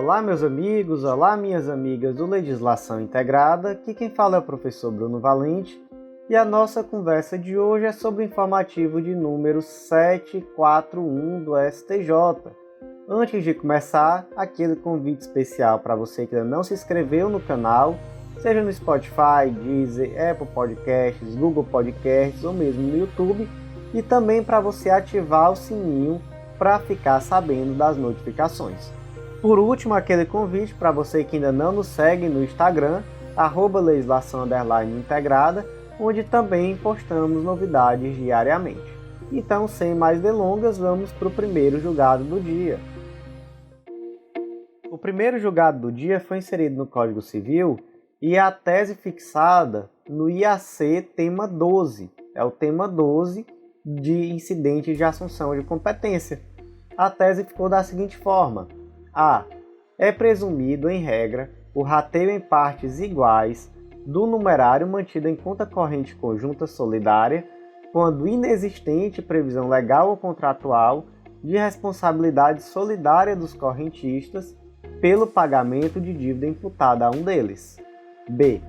Olá meus amigos, olá minhas amigas do Legislação Integrada, aqui quem fala é o professor Bruno Valente e a nossa conversa de hoje é sobre o informativo de número 741 do STJ. Antes de começar, aquele convite especial para você que ainda não se inscreveu no canal, seja no Spotify, Deezer, Apple Podcasts, Google Podcasts ou mesmo no YouTube, e também para você ativar o sininho para ficar sabendo das notificações. Por último, aquele convite para você que ainda não nos segue no Instagram, @legislação_integrada, onde também postamos novidades diariamente. Então, sem mais delongas, vamos para o primeiro julgado do dia. O primeiro julgado do dia foi inserido no Código Civil e a tese fixada no IAC tema 12. É o tema 12 de incidentes de assunção de competência. A tese ficou da seguinte forma: A. É presumido, em regra, o rateio em partes iguais do numerário mantido em conta corrente conjunta solidária quando inexistente previsão legal ou contratual de responsabilidade solidária dos correntistas pelo pagamento de dívida imputada a um deles. B.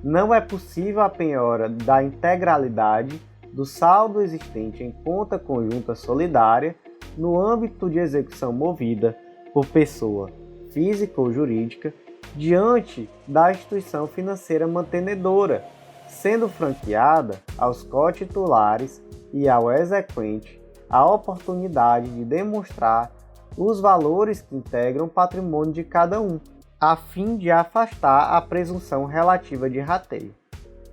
Não é possível a penhora da integralidade do saldo existente em conta conjunta solidária no âmbito de execução movida por pessoa física ou jurídica diante da instituição financeira mantenedora, sendo franqueada aos cotitulares e ao exequente a oportunidade de demonstrar os valores que integram o patrimônio de cada um, a fim de afastar a presunção relativa de rateio.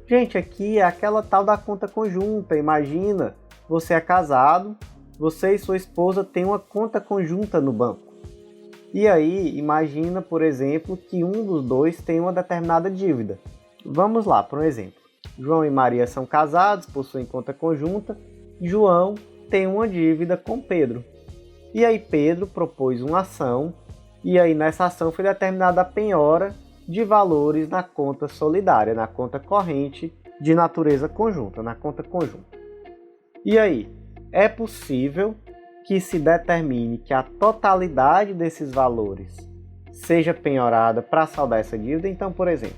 Gente, aqui é aquela tal da conta conjunta. Imagina, você é casado, você e sua esposa têm uma conta conjunta no banco. E aí, imagina, por exemplo, que um dos dois tem uma determinada dívida. Vamos lá, por um exemplo. João e Maria são casados, possuem conta conjunta. João tem uma dívida com Pedro. E aí Pedro propôs uma ação, e aí nessa ação foi determinada a penhora de valores na conta solidária, na conta corrente de natureza conjunta, na conta conjunta. E aí, é possível que se determine que a totalidade desses valores seja penhorada para saldar essa dívida. Então, por exemplo,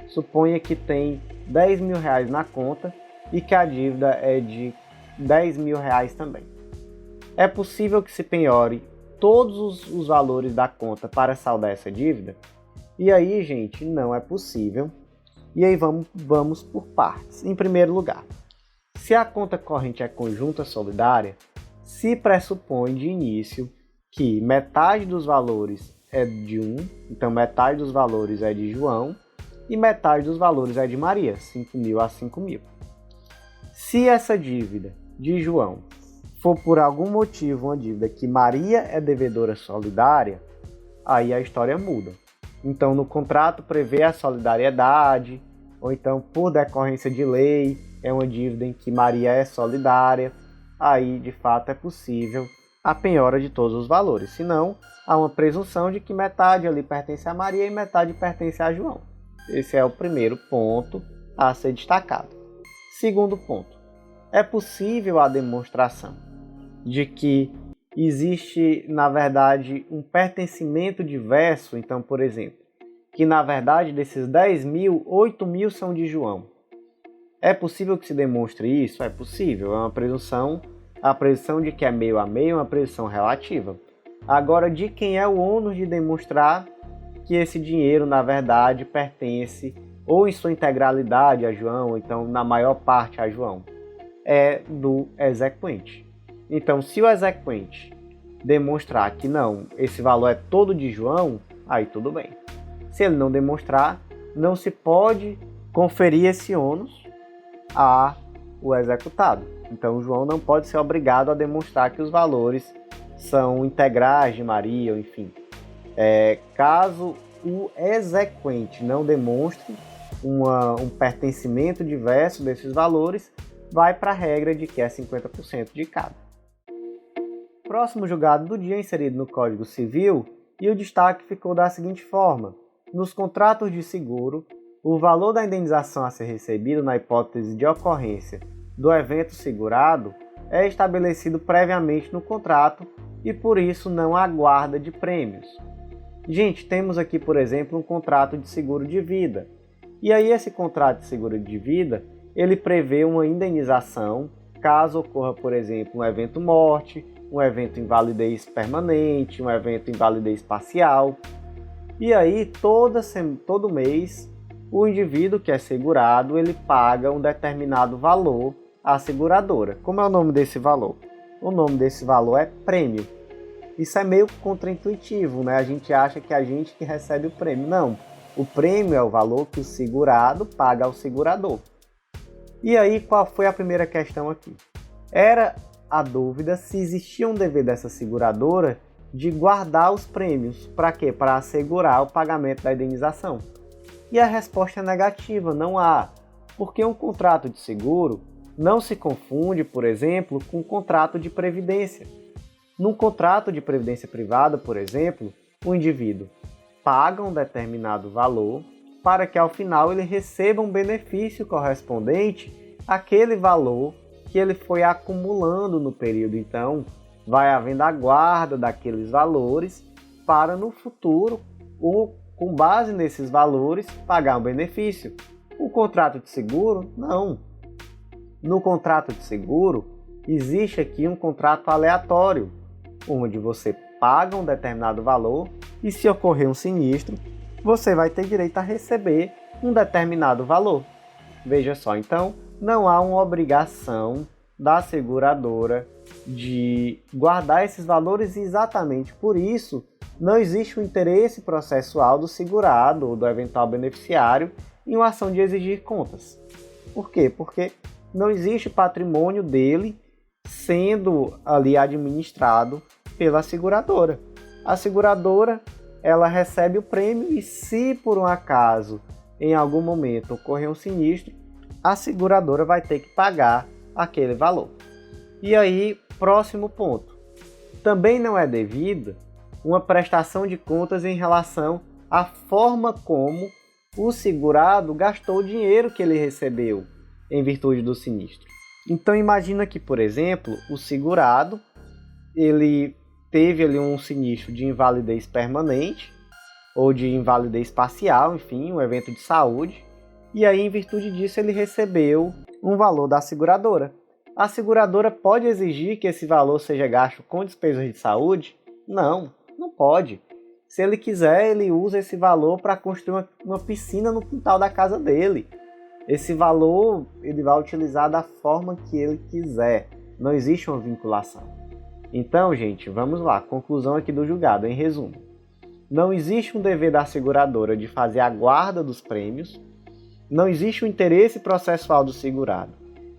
suponha que tem R$10.000 na conta e que a dívida é de R$10.000 também. É possível que se penhore todos os valores da conta para saldar essa dívida? E aí, gente, não é possível. E aí vamos por partes. Em primeiro lugar, se a conta corrente é conjunta solidária, se pressupõe de início que metade dos valores é de um, então metade dos valores é de João e metade dos valores é de Maria, 5.000 a 5.000. Se essa dívida de João for por algum motivo uma dívida que Maria é devedora solidária, aí a história muda. Então no contrato prevê a solidariedade, ou então por decorrência de lei é uma dívida em que Maria é solidária, aí de fato é possível a penhora de todos os valores. Senão, há uma presunção de que metade ali pertence a Maria e metade pertence a João. Esse é o primeiro ponto a ser destacado. Segundo ponto, é possível a demonstração de que existe, na verdade, um pertencimento diverso. Então, por exemplo, que na verdade desses 10.000, 8.000 são de João. É possível que se demonstre isso? É possível, é uma presunção. A presunção de que é meio a meio é uma presunção relativa. Agora, de quem é o ônus de demonstrar que esse dinheiro, na verdade, pertence ou em sua integralidade a João, ou então na maior parte a João? É do exequente. Então, se o exequente demonstrar que não, esse valor é todo de João, aí tudo bem. Se ele não demonstrar, não se pode conferir esse ônus ao executado. Então, João não pode ser obrigado a demonstrar que os valores são integrais de Maria, ou enfim. Caso o exequente não demonstre um pertencimento diverso desses valores, vai para a regra de que é 50% de cada. Próximo julgado do dia inserido no Código Civil, e o destaque ficou da seguinte forma: nos contratos de seguro, o valor da indenização a ser recebido na hipótese de ocorrência do evento segurado é estabelecido previamente no contrato e por isso não há guarda de prêmios. Gente, temos aqui, por exemplo, um contrato de seguro de vida. E aí esse contrato de seguro de vida, ele prevê uma indenização caso ocorra, por exemplo, um evento morte, um evento invalidez permanente, um evento invalidez parcial. E aí, todo mês, o indivíduo que é segurado, ele paga um determinado valor à seguradora. Como é o nome desse valor? O nome desse valor é prêmio. Isso é meio contraintuitivo, né? A gente acha que é a gente que recebe o prêmio. Não, o prêmio é o valor que o segurado paga ao segurador. E aí, qual foi a primeira questão aqui? Era a dúvida se existia um dever dessa seguradora de guardar os prêmios. Para quê? Para assegurar o pagamento da indenização. E a resposta é negativa, não há. Porque um contrato de seguro não se confunde, por exemplo, com um contrato de previdência. Num contrato de previdência privada, por exemplo, o indivíduo paga um determinado valor para que ao final ele receba um benefício correspondente àquele valor que ele foi acumulando no período. Então, vai havendo a guarda daqueles valores para no futuro, ou com base nesses valores, pagar um benefício. O contrato de seguro, não. No contrato de seguro, existe aqui um contrato aleatório, onde você paga um determinado valor e se ocorrer um sinistro, você vai ter direito a receber um determinado valor. Veja só, então, não há uma obrigação da seguradora de guardar esses valores e exatamente por isso não existe o interesse processual do segurado ou do eventual beneficiário em uma ação de exigir contas. Por quê? Porque não existe patrimônio dele sendo ali administrado pela seguradora. A seguradora, ela recebe o prêmio e se por um acaso, em algum momento, ocorrer um sinistro, a seguradora vai ter que pagar aquele valor. E aí, próximo ponto. Também não é devida uma prestação de contas em relação à forma como o segurado gastou o dinheiro que ele recebeu em virtude do sinistro. Então imagina que, por exemplo, o segurado ele teve ali um sinistro de invalidez permanente ou de invalidez parcial, enfim, um evento de saúde, e aí em virtude disso ele recebeu um valor da seguradora. A seguradora pode exigir que esse valor seja gasto com despesas de saúde? Não, não pode. Se ele quiser, ele usa esse valor para construir uma piscina no quintal da casa dele. Esse valor ele vai utilizar da forma que ele quiser. Não existe uma vinculação. Então, gente, vamos lá. Conclusão aqui do julgado, em resumo. Não existe um dever da seguradora de fazer a guarda dos prêmios. Não existe o interesse processual do segurado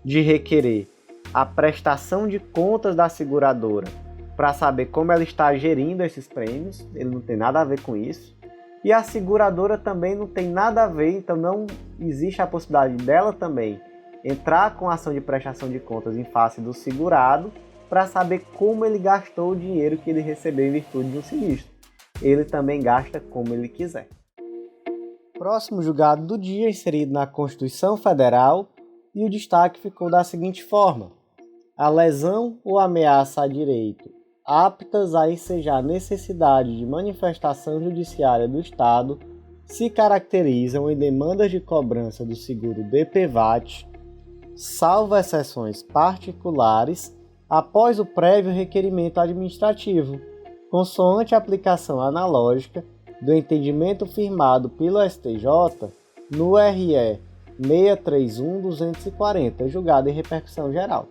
de requerer a prestação de contas da seguradora para saber como ela está gerindo esses prêmios. Ele não tem nada a ver com isso. E a seguradora também não tem nada a ver, então não existe a possibilidade dela também entrar com ação de prestação de contas em face do segurado para saber como ele gastou o dinheiro que ele recebeu em virtude de um sinistro. Ele também gasta como ele quiser. Próximo julgado do dia, inserido na Constituição Federal, e o destaque ficou da seguinte forma: a lesão ou ameaça a direito aptas a ensejar necessidade de manifestação judiciária do Estado se caracterizam em demandas de cobrança do seguro DPVAT, salvo exceções particulares, após o prévio requerimento administrativo, consoante a aplicação analógica do entendimento firmado pelo STJ no RE 631/240, julgado em repercussão geral.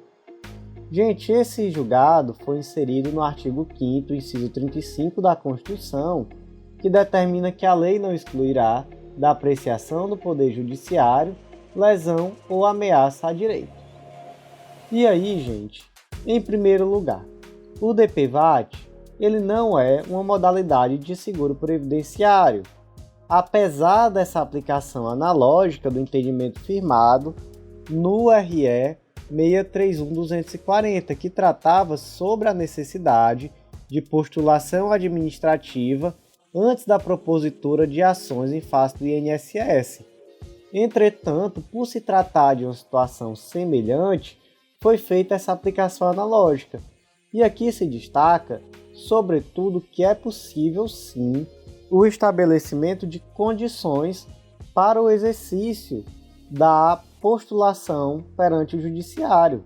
Gente, esse julgado foi inserido no artigo 5º, inciso 35 da Constituição, que determina que a lei não excluirá da apreciação do Poder Judiciário lesão ou ameaça a direito. E aí, gente, em primeiro lugar, o DPVAT ele não é uma modalidade de seguro previdenciário, apesar dessa aplicação analógica do entendimento firmado no RE 631/240, que tratava sobre a necessidade de postulação administrativa antes da propositura de ações em face do INSS. Entretanto, por se tratar de uma situação semelhante, foi feita essa aplicação analógica. E aqui se destaca, sobretudo, que é possível sim o estabelecimento de condições para o exercício da postulação perante o judiciário.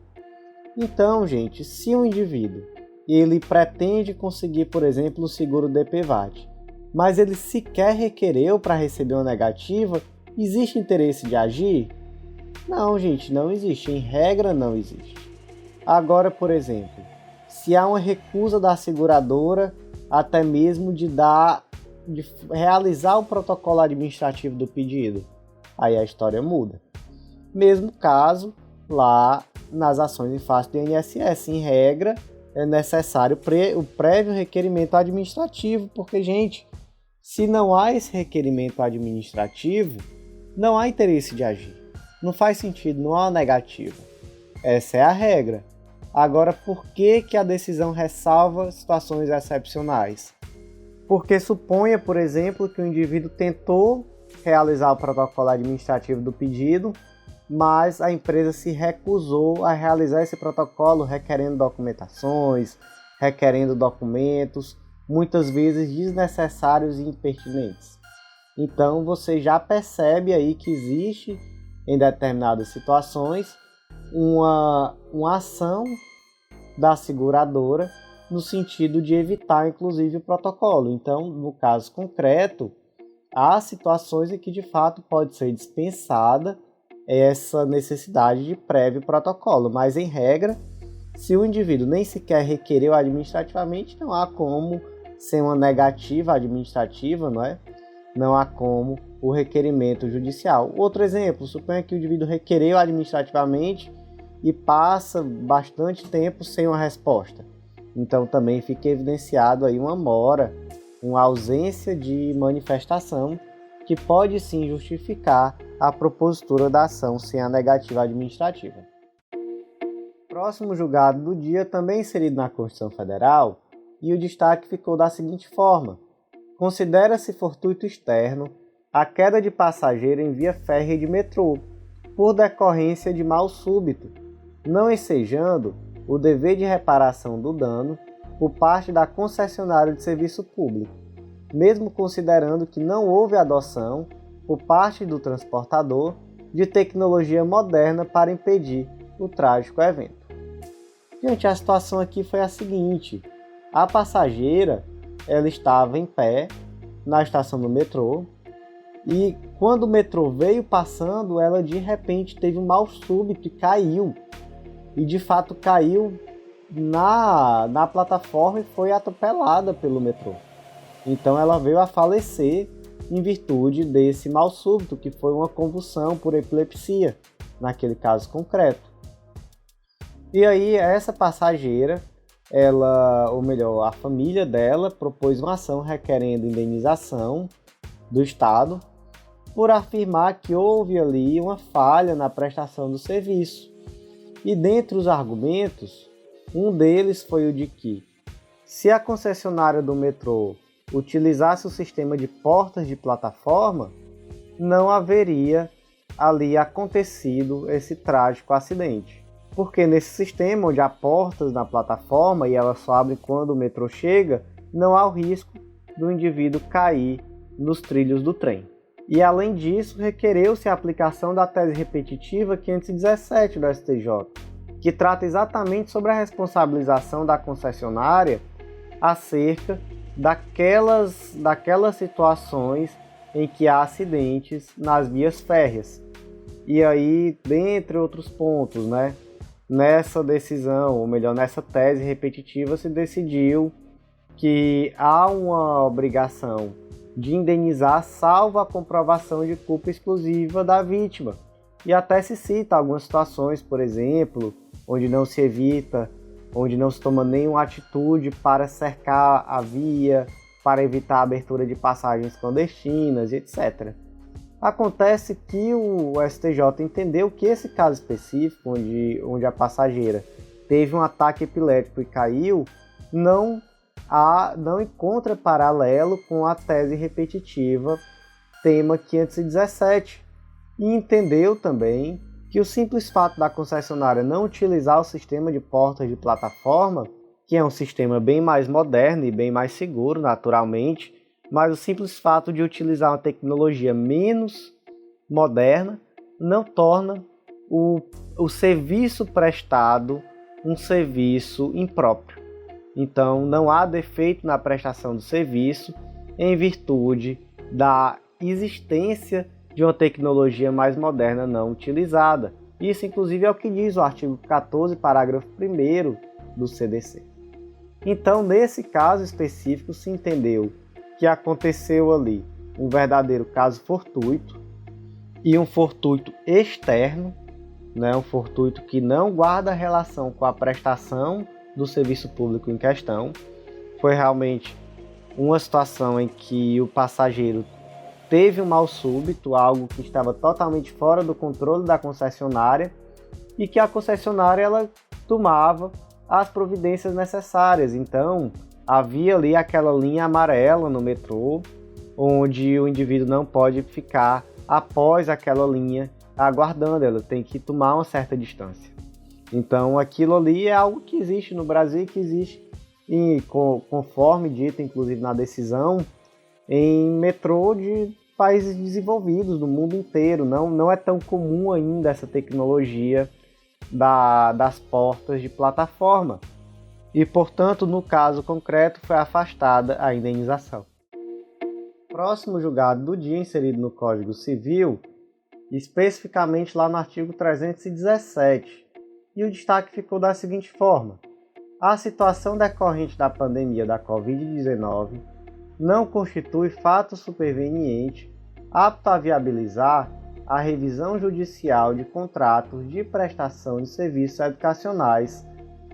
Então, gente, se um indivíduo ele pretende conseguir, por exemplo, o seguro DPVAT, mas ele sequer requereu para receber uma negativa, existe interesse de agir? Não, gente, não existe. Em regra, não existe. Agora, por exemplo, se há uma recusa da seguradora até mesmo de realizar o protocolo administrativo do pedido, aí a história muda. Mesmo caso lá nas ações em face do INSS, em regra, é necessário o prévio requerimento administrativo, porque, gente, se não há esse requerimento administrativo, não há interesse de agir. Não faz sentido, não há uma negativa. Essa é a regra. Agora, por que a decisão ressalva situações excepcionais? Porque suponha, por exemplo, que o indivíduo tentou realizar o protocolo administrativo do pedido, mas a empresa se recusou a realizar esse protocolo requerendo documentações, requerendo documentos, muitas vezes desnecessários e impertinentes. Então você já percebe aí que existe, em determinadas situações, uma ação da seguradora no sentido de evitar, inclusive, o protocolo. Então, no caso concreto, há situações em que, de fato, pode ser dispensada essa necessidade de prévio protocolo, mas, em regra, se o indivíduo nem sequer requereu administrativamente, não há como ser uma negativa administrativa, não é? Não há como o requerimento judicial. Outro exemplo, suponha que o indivíduo requereu administrativamente e passa bastante tempo sem uma resposta. Então também fica evidenciado aí uma mora, uma ausência de manifestação que pode sim justificar a propositura da ação sem a negativa administrativa. Próximo julgado do dia também inserido na Constituição Federal, e o destaque ficou da seguinte forma: considera-se fortuito externo a queda de passageiro em via férrea de metrô, por decorrência de mal súbito, não ensejando o dever de reparação do dano por parte da concessionária de serviço público, mesmo considerando que não houve adoção por parte do transportador de tecnologia moderna para impedir o trágico evento. Gente, a situação aqui foi a seguinte: a passageira ela estava em pé na estação do metrô e quando o metrô veio passando, ela de repente teve um mal súbito e caiu. E de fato caiu na plataforma e foi atropelada pelo metrô. Então ela veio a falecer em virtude desse mal súbito, que foi uma convulsão por epilepsia, naquele caso concreto. E aí essa passageira, a família dela propôs uma ação requerendo indenização do Estado por afirmar que houve ali uma falha na prestação do serviço. E dentre os argumentos, um deles foi o de que, se a concessionária do metrô utilizasse o sistema de portas de plataforma, não haveria ali acontecido esse trágico acidente. Porque nesse sistema, onde há portas na plataforma e elas só abrem quando o metrô chega, não há o risco do indivíduo cair nos trilhos do trem. E além disso, requereu-se a aplicação da tese repetitiva 517 do STJ, que trata exatamente sobre a responsabilização da concessionária acerca daquelas situações em que há acidentes nas vias férreas. E aí, dentre outros pontos, nessa decisão, ou melhor, nessa tese repetitiva, se decidiu que há uma obrigação de indenizar salvo a comprovação de culpa exclusiva da vítima. E até se cita algumas situações, por exemplo, onde não se evita, onde não se toma nenhuma atitude para cercar a via, para evitar a abertura de passagens clandestinas, etc. Acontece que o STJ entendeu que esse caso específico, onde a passageira teve um ataque epilético e caiu, não encontra paralelo com a tese repetitiva tema 517 e entendeu também que o simples fato da concessionária não utilizar o sistema de portas de plataforma, que é um sistema bem mais moderno e bem mais seguro, naturalmente, mas o simples fato de utilizar uma tecnologia menos moderna não torna o serviço prestado um serviço impróprio. Então, não há defeito na prestação do serviço em virtude da existência de uma tecnologia mais moderna não utilizada. Isso, inclusive, é o que diz o artigo 14, parágrafo 1º do CDC. Então, nesse caso específico, se entendeu que aconteceu ali um verdadeiro caso fortuito e um fortuito externo, um fortuito que não guarda relação com a prestação do serviço público em questão. Foi realmente uma situação em que o passageiro teve um mal súbito, algo que estava totalmente fora do controle da concessionária e que a concessionária ela tomava as providências necessárias. Então, havia ali aquela linha amarela no metrô, onde o indivíduo não pode ficar após aquela linha aguardando, ela tem que tomar uma certa distância. Então, aquilo ali é algo que existe no Brasil e que existe, conforme dito, inclusive na decisão, em metrô de países desenvolvidos do mundo inteiro. Não é tão comum ainda essa tecnologia das portas de plataforma. E, portanto, no caso concreto, foi afastada a indenização. Próximo julgado do dia, inserido no Código Civil, especificamente lá no artigo 317. E o destaque ficou da seguinte forma: a situação decorrente da pandemia da Covid-19 não constitui fato superveniente apto a viabilizar a revisão judicial de contratos de prestação de serviços educacionais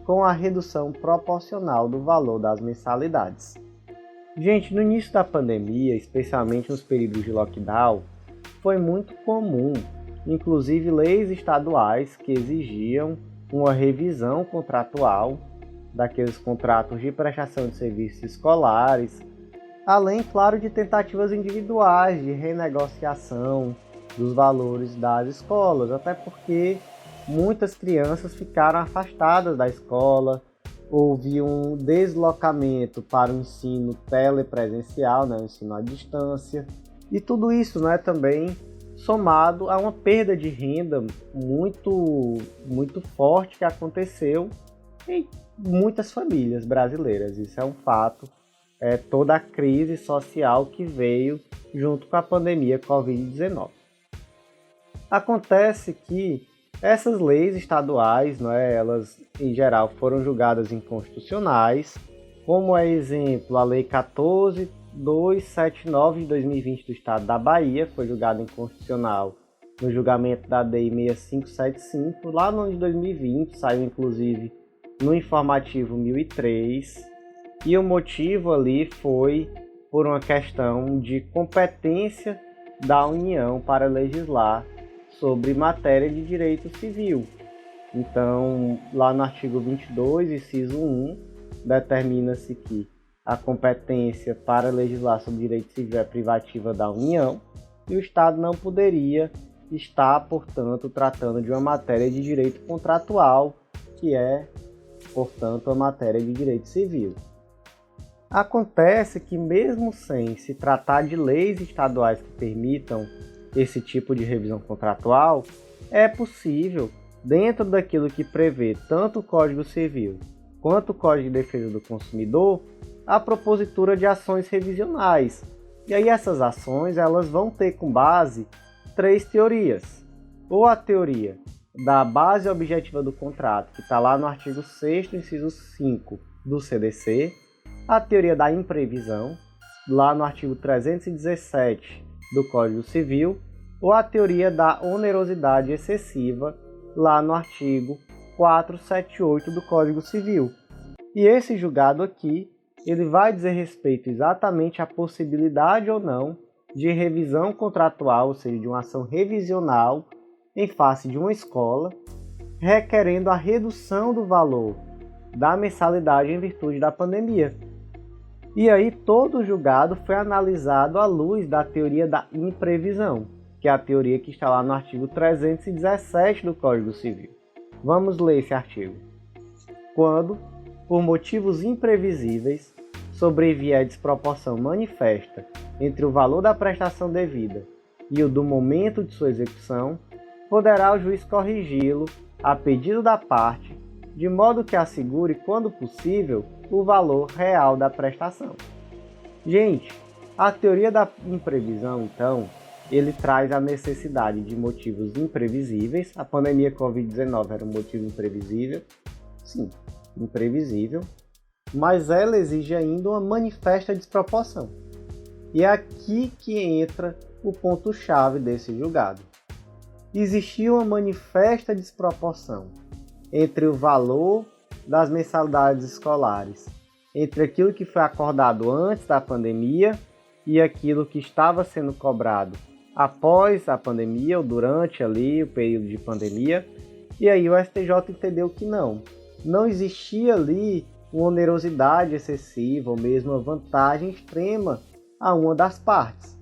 com a redução proporcional do valor das mensalidades. Gente, no início da pandemia, especialmente nos períodos de lockdown, foi muito comum, inclusive leis estaduais que exigiam uma revisão contratual daqueles contratos de prestação de serviços escolares, além, claro, de tentativas individuais de renegociação dos valores das escolas, até porque muitas crianças ficaram afastadas da escola, houve um deslocamento para o ensino telepresencial, o ensino à distância, e tudo isso também somado a uma perda de renda muito forte que aconteceu em muitas famílias brasileiras. Isso é um fato. Toda a crise social que veio junto com a pandemia Covid-19. Acontece que essas leis estaduais, elas em geral foram julgadas inconstitucionais, como é exemplo a Lei 14.279 de 2020 do Estado da Bahia, foi julgada inconstitucional no julgamento da DEI 6575, lá no ano de 2020, saiu inclusive no informativo 1003, e o motivo ali foi por uma questão de competência da União para legislar sobre matéria de direito civil. Então, lá no artigo 22, inciso 1, determina-se que a competência para legislar sobre direito civil é privativa da União e o Estado não poderia estar, portanto, tratando de uma matéria de direito contratual, que é, portanto, a matéria de direito civil. Acontece que, mesmo sem se tratar de leis estaduais que permitam esse tipo de revisão contratual, é possível, dentro daquilo que prevê tanto o Código Civil quanto o Código de Defesa do Consumidor, a propositura de ações revisionais. E aí essas ações elas vão ter como base 3 teorias. Ou a teoria da base objetiva do contrato, que está lá no artigo 6º, inciso 5 do CDC, a teoria da imprevisão, lá no artigo 317 do Código Civil, ou a teoria da onerosidade excessiva, lá no artigo 478 do Código Civil. E esse julgado aqui, ele vai dizer respeito exatamente à possibilidade ou não de revisão contratual, ou seja, de uma ação revisional em face de uma escola, requerendo a redução do valor da mensalidade em virtude da pandemia. E aí todo o julgado foi analisado à luz da teoria da imprevisão, que é a teoria que está lá no artigo 317 do Código Civil. Vamos ler esse artigo. Quando, por motivos imprevisíveis, sobrevier a desproporção manifesta entre o valor da prestação devida e o do momento de sua execução, poderá o juiz corrigi-lo a pedido da parte, de modo que assegure, quando possível, o valor real da prestação. Gente, a teoria da imprevisão, então, ele traz a necessidade de motivos imprevisíveis. A pandemia Covid-19 era um motivo imprevisível. Sim, imprevisível. Mas ela exige ainda uma manifesta desproporção. E é aqui que entra o ponto-chave desse julgado. Existia uma manifesta desproporção entre o valor das mensalidades escolares, entre aquilo que foi acordado antes da pandemia e aquilo que estava sendo cobrado após a pandemia ou durante ali o período de pandemia. E aí o STJ entendeu que não existia ali uma onerosidade excessiva ou mesmo uma vantagem extrema a uma das partes.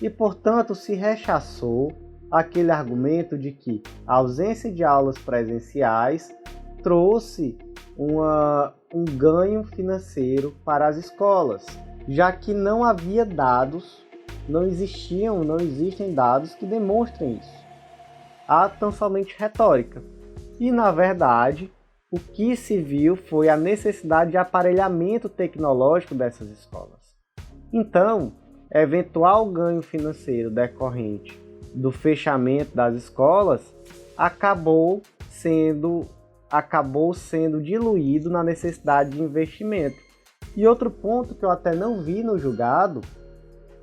E, portanto, se rechaçou aquele argumento de que a ausência de aulas presenciais trouxe um ganho financeiro para as escolas, já que não havia dados, não existem dados que demonstrem isso. Há tão somente retórica. E, na verdade, o que se viu foi a necessidade de aparelhamento tecnológico dessas escolas. Então, eventual ganho financeiro decorrente do fechamento das escolas acabou sendo diluído na necessidade de investimento. E outro ponto que eu até não vi no julgado,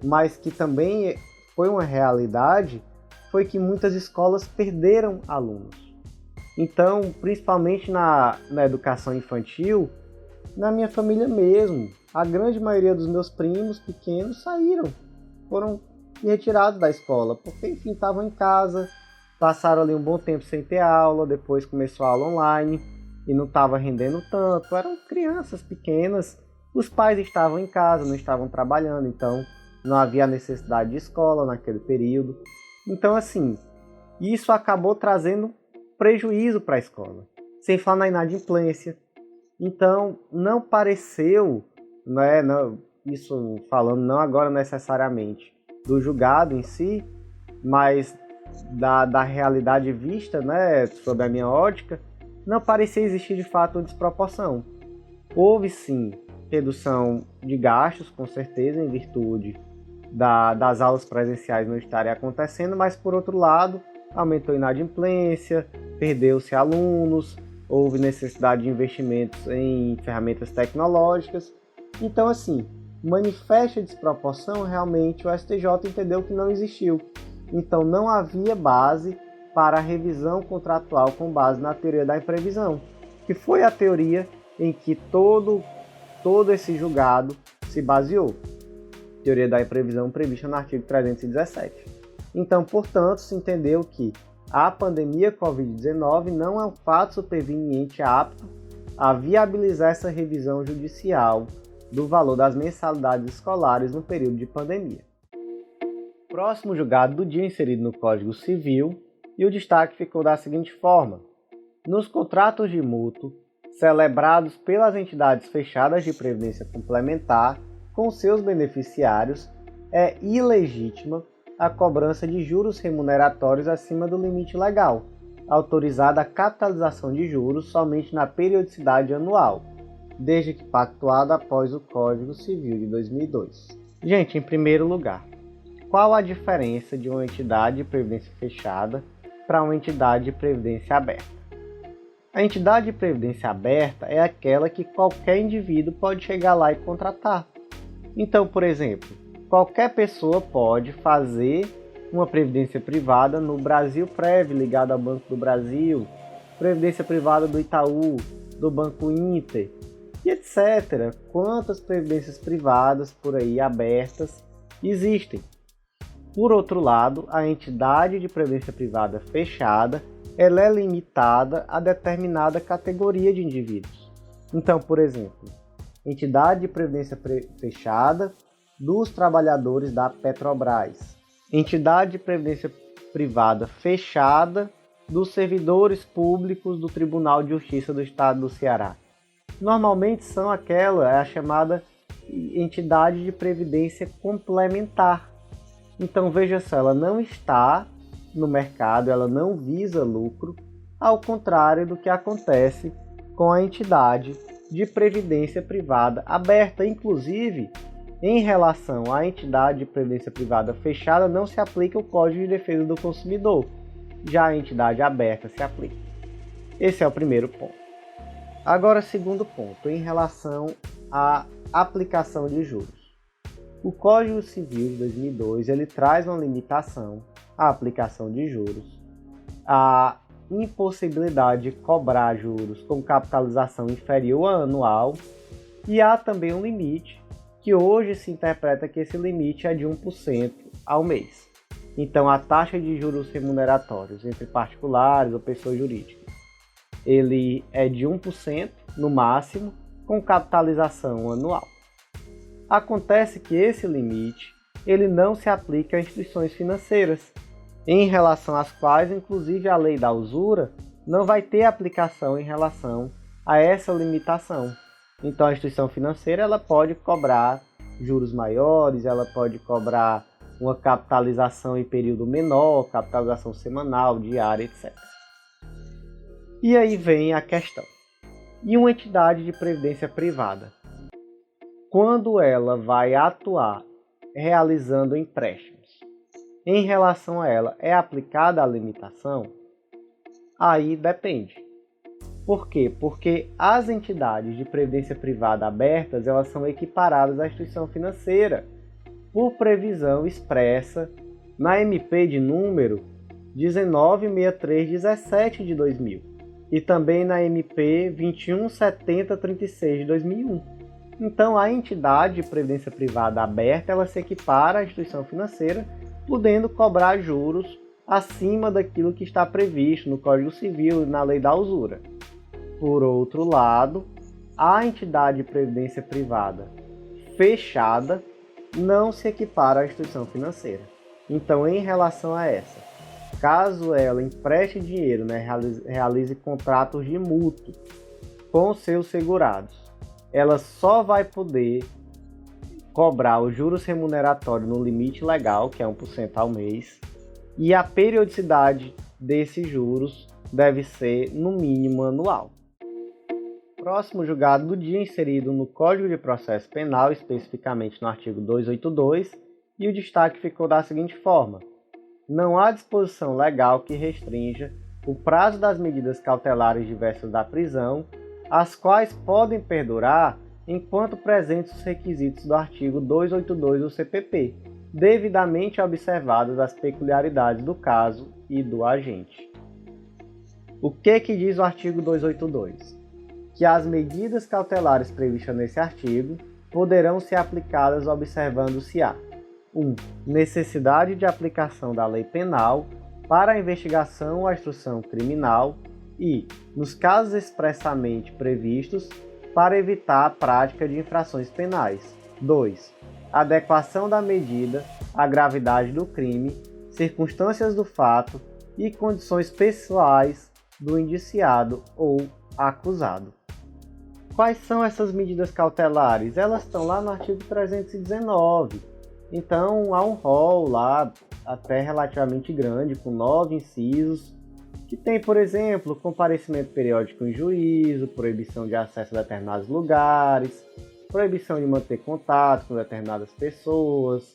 mas que também foi uma realidade, foi que muitas escolas perderam alunos. Então, principalmente na educação infantil, na minha família mesmo, a grande maioria dos meus primos pequenos foram retirados da escola, porque enfim, estavam em casa, passaram ali um bom tempo sem ter aula, depois começou a aula online e não estava rendendo tanto, eram crianças pequenas, os pais estavam em casa, não estavam trabalhando, então não havia necessidade de escola naquele período. Então assim, isso acabou trazendo prejuízo para a escola, sem falar na inadimplência. Então não pareceu, isso falando não agora necessariamente do julgado em si, mas da realidade vista, sob a minha ótica, não parecia existir de fato uma desproporção. Houve sim redução de gastos, com certeza, em virtude das aulas presenciais não estarem acontecendo, mas por outro lado, aumentou a inadimplência, perdeu-se alunos, houve necessidade de investimentos em ferramentas tecnológicas. Então, assim, manifesta desproporção, realmente o STJ entendeu que não existiu. Então, não havia base para a revisão contratual com base na teoria da imprevisão, que foi a teoria em que todo esse julgado se baseou. Teoria da imprevisão prevista no artigo 317. Então, portanto, se entendeu que a pandemia Covid-19 não é um fato superveniente apto a viabilizar essa revisão judicial do valor das mensalidades escolares no período de pandemia. Próximo julgado do dia inserido no Código Civil, e o destaque ficou da seguinte forma: nos contratos de mútuo celebrados pelas entidades fechadas de previdência complementar com seus beneficiários, é ilegítima a cobrança de juros remuneratórios acima do limite legal, autorizada a capitalização de juros somente na periodicidade anual, desde que pactuada após o Código Civil de 2002. Gente, em primeiro lugar, qual a diferença de uma entidade de previdência fechada para uma entidade de previdência aberta? A entidade de previdência aberta é aquela que qualquer indivíduo pode chegar lá e contratar. Então, por exemplo, qualquer pessoa pode fazer uma previdência privada no Brasilprev, ligado ao Banco do Brasil, previdência privada do Itaú, do Banco Inter, e etc. Quantas previdências privadas por aí abertas existem? Por outro lado, a entidade de previdência privada fechada, ela é limitada a determinada categoria de indivíduos. Então, por exemplo, entidade de previdência fechada dos trabalhadores da Petrobras, entidade de previdência privada fechada dos servidores públicos do Tribunal de Justiça do Estado do Ceará. Normalmente são a chamada entidade de previdência complementar. Então veja só, ela não está no mercado, ela não visa lucro, ao contrário do que acontece com a entidade de previdência privada aberta. Inclusive, em relação à entidade de previdência privada fechada, não se aplica o Código de Defesa do Consumidor, já a entidade aberta se aplica. Esse é o primeiro ponto. Agora, segundo ponto, em relação à aplicação de juros. O Código Civil de 2002 ele traz uma limitação à aplicação de juros, a impossibilidade de cobrar juros com capitalização inferior à anual, e há também um limite, que hoje se interpreta que esse limite é de 1% ao mês. Então, a taxa de juros remuneratórios entre particulares ou pessoas jurídicas, ele é de 1% no máximo, com capitalização anual. Acontece que esse limite ele não se aplica a instituições financeiras, em relação às quais, inclusive, a lei da usura não vai ter aplicação em relação a essa limitação. Então, a instituição financeira ela pode cobrar juros maiores, ela pode cobrar uma capitalização em período menor, capitalização semanal, diária, etc. E aí vem a questão. E uma entidade de previdência privada? Quando ela vai atuar realizando empréstimos, em relação a ela, é aplicada a limitação? Aí depende. Por quê? Porque as entidades de previdência privada abertas, elas são equiparadas à instituição financeira, por previsão expressa na MP de número 196317 de 2000 e também na MP 217036 de 2001. Então, a entidade de previdência privada aberta, ela se equipara à instituição financeira, podendo cobrar juros acima daquilo que está previsto no Código Civil e na lei da usura. Por outro lado, a entidade de previdência privada fechada não se equipara à instituição financeira. Então, em relação a essa, caso ela empreste dinheiro, realize contratos de mútuo com seus segurados, ela só vai poder cobrar os juros remuneratórios no limite legal, que é 1% ao mês, e a periodicidade desses juros deve ser, no mínimo, anual. Próximo julgado do dia inserido no Código de Processo Penal, especificamente no artigo 282, e o destaque ficou da seguinte forma: não há disposição legal que restrinja o prazo das medidas cautelares diversas da prisão, as quais podem perdurar enquanto presentes os requisitos do artigo 282 do CPP, devidamente observadas as peculiaridades do caso e do agente. O que diz o artigo 282? Que as medidas cautelares previstas nesse artigo poderão ser aplicadas observando-se a 1. Necessidade de aplicação da lei penal para a investigação ou a instrução criminal e, nos casos expressamente previstos, para evitar a prática de infrações penais. 2. Adequação da medida à gravidade do crime, circunstâncias do fato e condições pessoais do indiciado ou acusado. Quais são essas medidas cautelares? Elas estão lá no artigo 319. Então, há um rol lá até relativamente grande, com 9 incisos, que tem, por exemplo, comparecimento periódico em juízo, proibição de acesso a determinados lugares, proibição de manter contato com determinadas pessoas,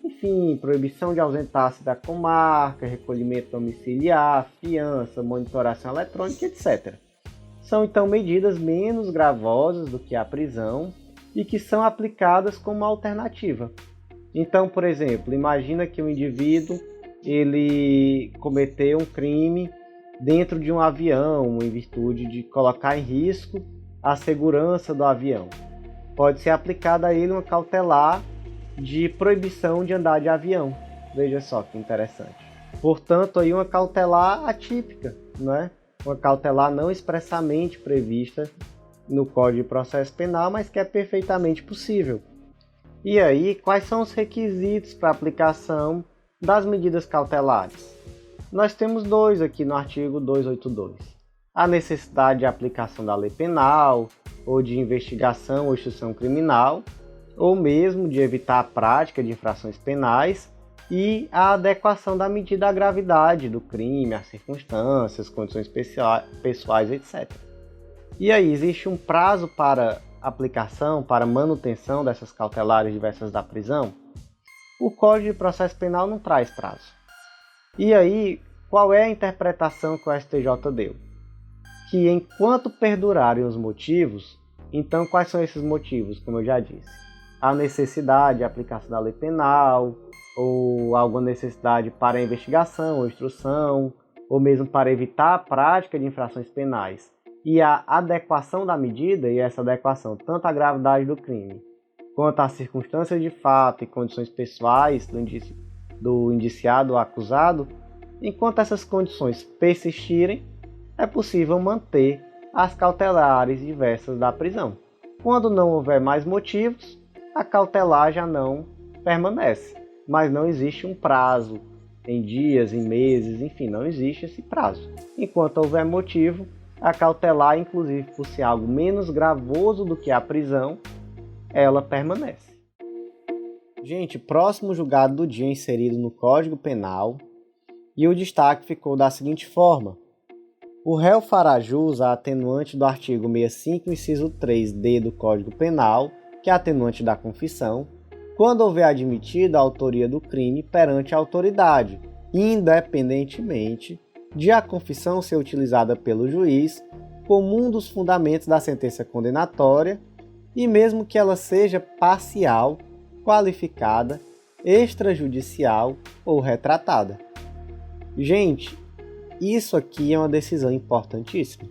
enfim, proibição de ausentar-se da comarca, recolhimento domiciliar, fiança, monitoração eletrônica, etc. São, então, medidas menos gravosas do que a prisão e que são aplicadas como alternativa. Então, por exemplo, imagina que um indivíduo ele cometeu um crime dentro de um avião em virtude de colocar em risco a segurança do avião. Pode ser aplicada a ele uma cautelar de proibição de andar de avião. Veja só que interessante. Portanto, aí uma cautelar atípica, né? Uma cautelar não expressamente prevista no Código de Processo Penal, mas que é perfeitamente possível. E aí, quais são os requisitos para aplicação das medidas cautelares? Nós temos dois aqui no artigo 282. A necessidade de aplicação da lei penal, ou de investigação ou instrução criminal, ou mesmo de evitar a prática de infrações penais e a adequação da medida à gravidade do crime, às circunstâncias, condições pessoais, etc. E aí, existe um prazo para aplicação, para manutenção dessas cautelares diversas da prisão? O Código de Processo Penal não traz prazo. E aí, qual é a interpretação que o STJ deu? Que enquanto perdurarem os motivos, então quais são esses motivos, como eu já disse? A necessidade de aplicação da lei penal, ou alguma necessidade para a investigação ou instrução, ou mesmo para evitar a prática de infrações penais, e a adequação da medida, e essa adequação tanto à gravidade do crime, quanto às circunstâncias de fato e condições pessoais do indiciado ou acusado, enquanto essas condições persistirem, é possível manter as cautelares diversas da prisão. Quando não houver mais motivos, a cautelar já não permanece, mas não existe um prazo em dias, em meses, enfim, não existe esse prazo. Enquanto houver motivo, a cautelar, inclusive por ser algo menos gravoso do que a prisão, ela permanece. Gente, próximo julgado do dia inserido no Código Penal, e o destaque ficou da seguinte forma: o réu fará jus à atenuante do artigo 65, inciso 3d do Código Penal, que é a atenuante da confissão, quando houver admitida a autoria do crime perante a autoridade, independentemente de a confissão ser utilizada pelo juiz como um dos fundamentos da sentença condenatória e mesmo que ela seja parcial, qualificada, extrajudicial ou retratada. Gente, isso aqui é uma decisão importantíssima.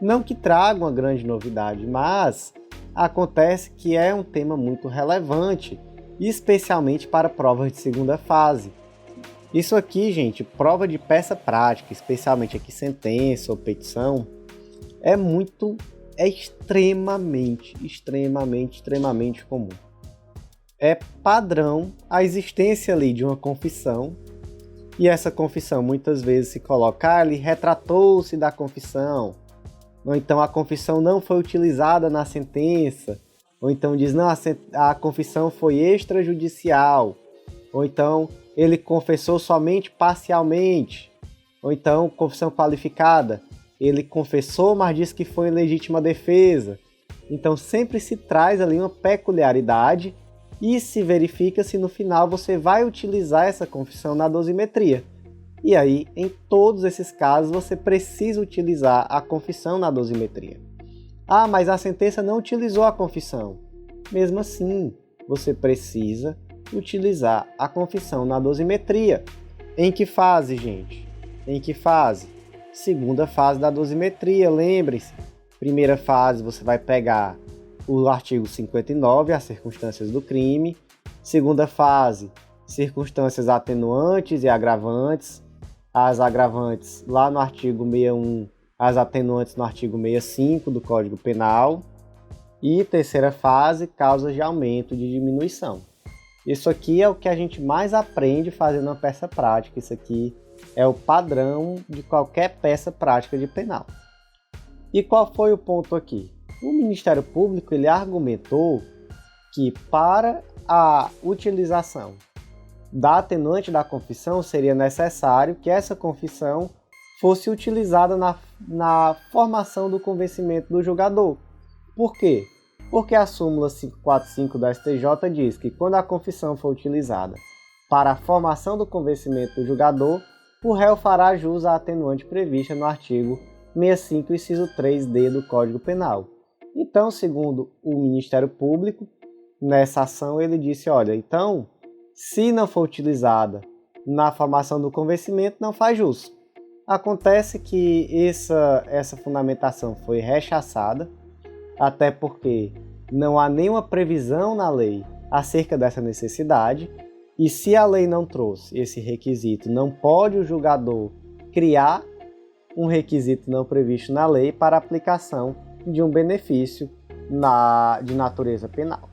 Não que traga uma grande novidade, mas acontece que é um tema muito relevante, especialmente para provas de segunda fase. Isso aqui, gente, prova de peça prática, especialmente aqui sentença ou petição, é extremamente comum. É padrão a existência ali de uma confissão, e essa confissão muitas vezes se coloca, ele retratou-se da confissão, ou então a confissão não foi utilizada na sentença, ou então diz, não, a confissão foi extrajudicial, ou então ele confessou somente parcialmente, ou então confissão qualificada, ele confessou, mas disse que foi em legítima defesa. Então sempre se traz ali uma peculiaridade e se verifica se no final você vai utilizar essa confissão na dosimetria. E aí, em todos esses casos, você precisa utilizar a confissão na dosimetria. Ah, mas a sentença não utilizou a confissão. Mesmo assim, você precisa utilizar a confissão na dosimetria. Em que fase, gente? Em que fase? Segunda fase da dosimetria, lembre-se. Primeira fase, você vai pegar o artigo 59, as circunstâncias do crime. Segunda fase, circunstâncias atenuantes e agravantes. As agravantes lá no artigo 61, as atenuantes no artigo 65 do Código Penal. E terceira fase, causas de aumento e de diminuição. Isso aqui é o que a gente mais aprende fazendo uma peça prática. Isso aqui é o padrão de qualquer peça prática de penal. E qual foi o ponto aqui? O Ministério Público ele argumentou que para a utilização da atenuante da confissão seria necessário que essa confissão fosse utilizada na formação do convencimento do julgador. Por quê? Porque a súmula 545 do STJ diz que quando a confissão for utilizada para a formação do convencimento do julgador, o réu fará jus à atenuante prevista no artigo 65, inciso 3d do Código Penal. Então, segundo o Ministério Público, nessa ação ele disse, olha, então, se não for utilizada na formação do convencimento, não faz jus. Acontece que essa fundamentação foi rechaçada, até porque não há nenhuma previsão na lei acerca dessa necessidade, e se a lei não trouxe esse requisito, não pode o julgador criar um requisito não previsto na lei para aplicação de um benefício de natureza penal.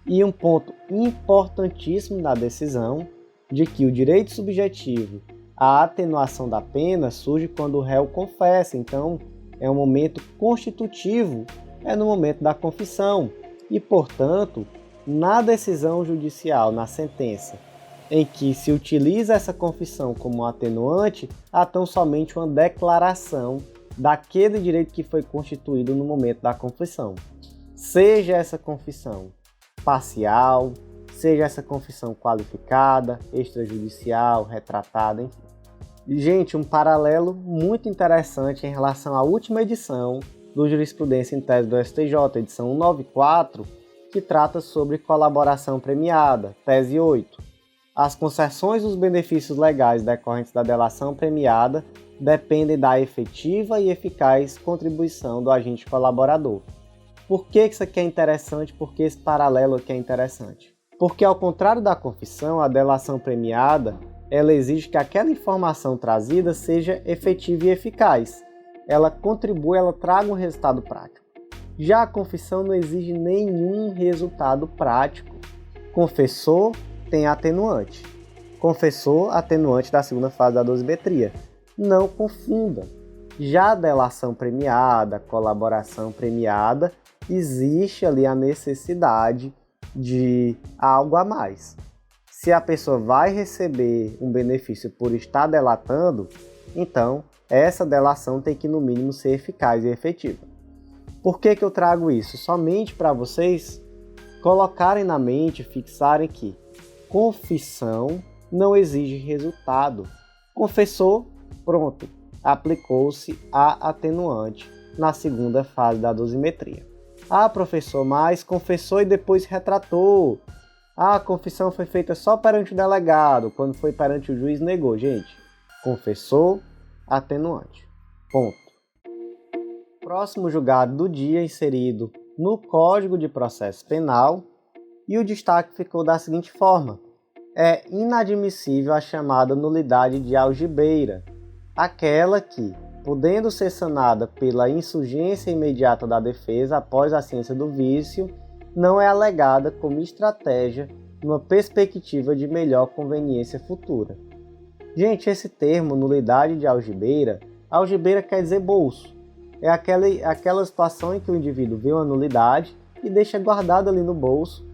E um ponto importantíssimo da decisão de que o direito subjetivo à atenuação da pena surge quando o réu confessa, então é um momento constitutivo, é no momento da confissão e, portanto, na decisão judicial, na sentença, em que se utiliza essa confissão como atenuante, há tão somente uma declaração daquele direito que foi constituído no momento da confissão. Seja essa confissão parcial, seja essa confissão qualificada, extrajudicial, retratada, enfim. Gente, um paralelo muito interessante em relação à última edição do Jurisprudência em Tese do STJ, edição 194, que trata sobre colaboração premiada, tese 8. As concessões dos benefícios legais decorrentes da delação premiada dependem da efetiva e eficaz contribuição do agente colaborador. Por que isso aqui é interessante? Por que esse paralelo aqui é interessante? Porque, ao contrário da confissão, a delação premiada ela exige que aquela informação trazida seja efetiva e eficaz. Ela contribui, ela traga um resultado prático. Já a confissão não exige nenhum resultado prático. Confessor tem atenuante. Confessor, atenuante da segunda fase da dosimetria. Não confunda. Já a delação premiada, colaboração premiada, existe ali a necessidade de algo a mais. Se a pessoa vai receber um benefício por estar delatando, então essa delação tem que no mínimo ser eficaz e efetiva. Por que eu trago isso? Somente para vocês colocarem na mente, fixarem que confissão não exige resultado. Confessou, pronto, aplicou-se a atenuante na segunda fase da dosimetria. Ah, professor, mas confessou e depois retratou. Ah, a confissão foi feita só perante o delegado, quando foi perante o juiz negou. Gente, confessou, atenuante. Ponto. Próximo julgado do dia inserido no Código de Processo Penal, e o destaque ficou da seguinte forma: é inadmissível a chamada nulidade de algibeira, aquela que, podendo ser sanada pela insurgência imediata da defesa após a ciência do vício, não é alegada como estratégia numa perspectiva de melhor conveniência futura. Gente, esse termo, nulidade de algibeira quer dizer bolso. É aquela situação em que o indivíduo vê uma nulidade e deixa guardado ali no bolso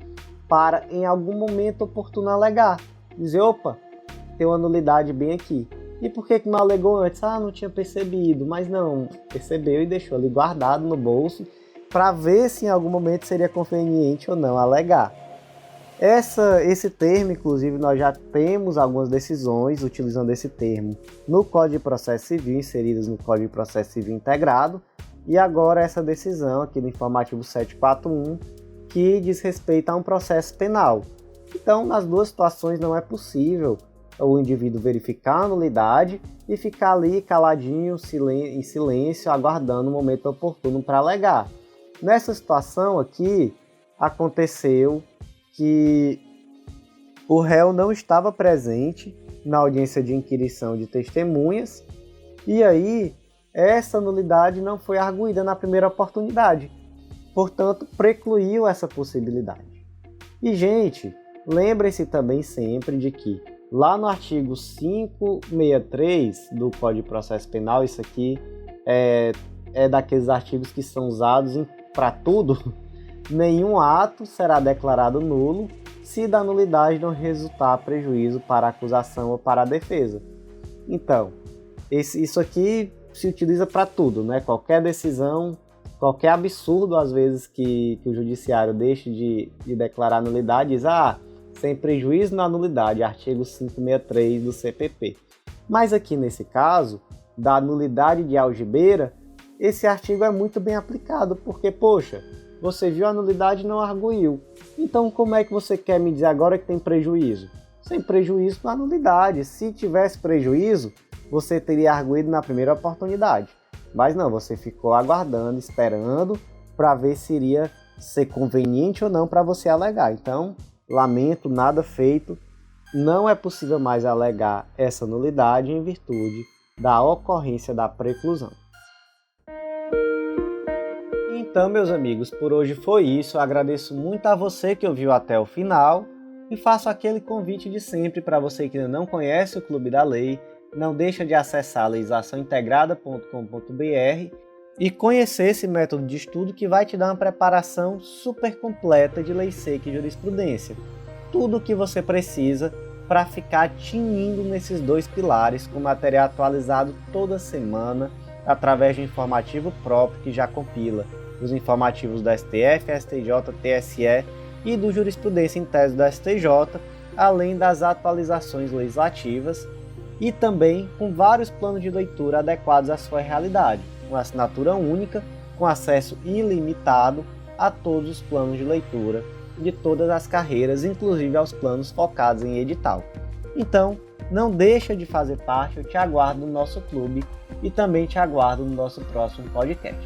para, em algum momento oportuno, alegar. Dizer, opa, tem uma nulidade bem aqui. E por que não alegou antes? Ah, não tinha percebido. Mas não, percebeu e deixou ali guardado no bolso para ver se em algum momento seria conveniente ou não alegar. Esse termo, inclusive, nós já temos algumas decisões utilizando esse termo no Código de Processo Civil, inseridas no Código de Processo Civil Integrado, e agora essa decisão aqui no informativo 741, que diz respeito a um processo penal. Então, nas duas situações não é possível o indivíduo verificar a nulidade e ficar ali caladinho, em silêncio, aguardando o momento oportuno para alegar. Nessa situação aqui, aconteceu que o réu não estava presente na audiência de inquirição de testemunhas e aí essa nulidade não foi arguída na primeira oportunidade. Portanto, precluiu essa possibilidade. E, gente, lembrem-se também sempre de que lá no artigo 563 do Código de Processo Penal, isso aqui é daqueles artigos que são usados para tudo, nenhum ato será declarado nulo se da nulidade não resultar prejuízo para a acusação ou para a defesa. Então, isso aqui se utiliza para tudo, né? Qualquer decisão, qualquer absurdo, às vezes, que o judiciário deixe de declarar nulidade, diz, sem prejuízo na nulidade, artigo 563 do CPP. Mas aqui nesse caso, da nulidade de algibeira, esse artigo é muito bem aplicado, porque, poxa, você viu a nulidade e não arguiu. Então, como é que você quer me dizer agora que tem prejuízo? Sem prejuízo na nulidade. Se tivesse prejuízo, você teria arguido na primeira oportunidade. Mas não, você ficou aguardando, esperando, para ver se iria ser conveniente ou não para você alegar. Então, lamento, nada feito. Não é possível mais alegar essa nulidade em virtude da ocorrência da preclusão. Então, meus amigos, por hoje foi isso. Eu agradeço muito a você que ouviu até o final e faço aquele convite de sempre para você que ainda não conhece o Clube da Lei, não deixa de acessar legislaçãointegrada.com.br, e conhecer esse método de estudo que vai te dar uma preparação super completa de lei seca e jurisprudência. Tudo o que você precisa para ficar tinindo nesses dois pilares, com material atualizado toda semana, através de informativo próprio que já compila os informativos do STF, STJ, TSE e do Jurisprudência em Tese do STJ, além das atualizações legislativas e também com vários planos de leitura adequados à sua realidade, uma assinatura única, com acesso ilimitado a todos os planos de leitura de todas as carreiras, inclusive aos planos focados em edital. Então, não deixa de fazer parte, eu te aguardo no nosso clube e também te aguardo no nosso próximo podcast.